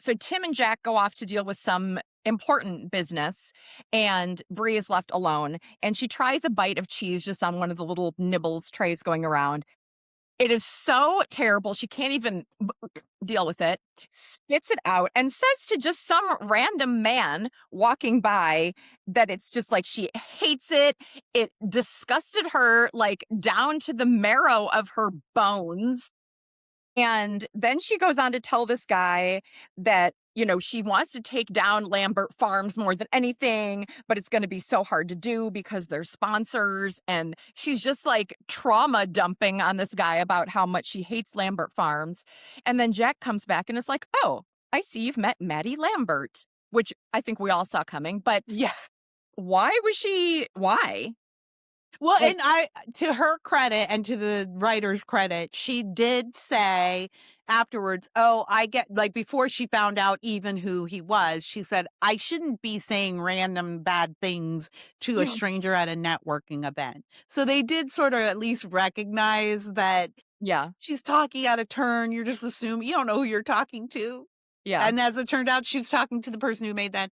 So Tim and Jack go off to deal with some important business, and Brie is left alone. And she tries a bite of cheese just on one of the little nibbles trays going around. It is so terrible. She can't even deal with it, spits it out, and says to just some random man walking by that it's just like she hates it. It disgusted her, like down to the marrow of her bones. And then she goes on to tell this guy that, she wants to take down Lambert Farms more than anything, but it's going to be so hard to do because they're sponsors. And she's just like trauma dumping on this guy about how much she hates Lambert Farms. And then Jack comes back and is like, oh, I see you've met Maddie Lambert, which I think we all saw coming. But Yeah. why? Well, Like, and to her credit and to the writer's credit, she did say afterwards, oh, I get, like, before she found out even who he was, she said, I shouldn't be saying random bad things to a stranger at a networking event. So they did sort of at least recognize that yeah, she's talking out of turn. You're just assuming you don't know who you're talking to. yeah, And as it turned out, she was talking to the person who made that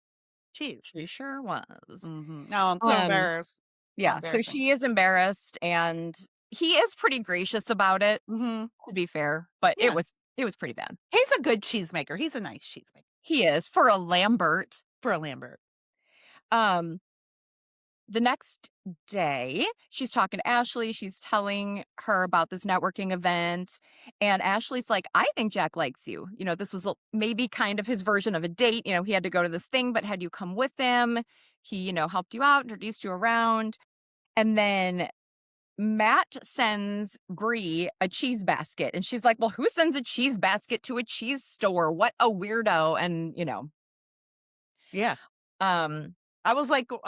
cheese. she sure was. No, I'm so Um, embarrassed. So Yeah, so embarrassing. she is embarrassed, and he is pretty gracious about it, Mm-hmm. to be fair, but it Yeah. was pretty bad. He's a good cheesemaker. He's a nice cheesemaker He is for a Lambert. for a Lambert. Um, the next day, she's talking to Ashley. She's telling her about this networking event, and Ashley's like, "I think Jack likes you. This was maybe kind of his version of a date. He had to go to this thing, but had you come with him, he, helped you out, introduced you around." And then Matt sends Brie a cheese basket, and she's like, "Well, who sends a cheese basket to a cheese store? What a weirdo!" And Yeah. um, I was like, could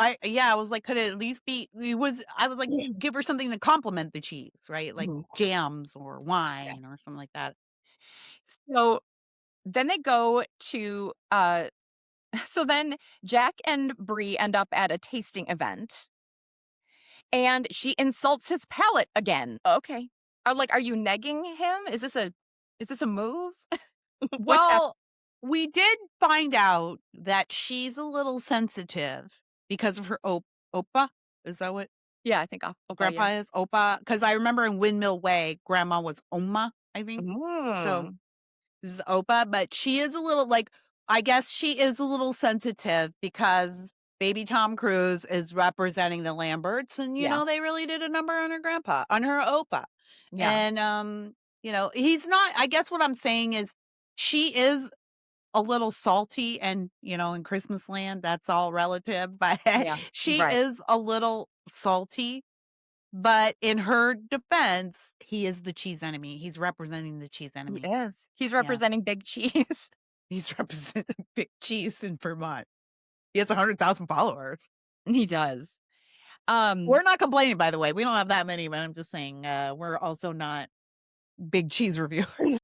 it at least be, I was like, give her something to complement the cheese, right? Like mhm, jams or yeah. wine or something like that. So then they go to so then Jack and Brie end up at a tasting event, and she insults his palate again. Okay, are you negging him? Is this a move? What's happening? Well, we did find out that she's a little sensitive because of her Opa. Is that what Yeah, I think Opa. grandpa Yeah. is? Opa. Because I remember in Windmill Way, grandma was Oma, I think. So Mm, this is Opa, but she is a little like, I guess she is a little sensitive because baby Tom Cruise is representing the Lamberts, and yeah, they really did a number on her grandpa, on her Opa. yeah, And he's not, I guess what I'm saying is she is a little salty, and in Christmasland that's all relative, but yeah. she Right. is a little salty. But in her defense, he is the cheese enemy. He's representing the cheese He enemy. is. He's Yeah. representing Big Cheese. He's representing Big Cheese in Vermont. He has 100,000 followers. He does. Um, We're not complaining, by the way. We don't have that many, but I'm just saying, we're also not big cheese reviewers.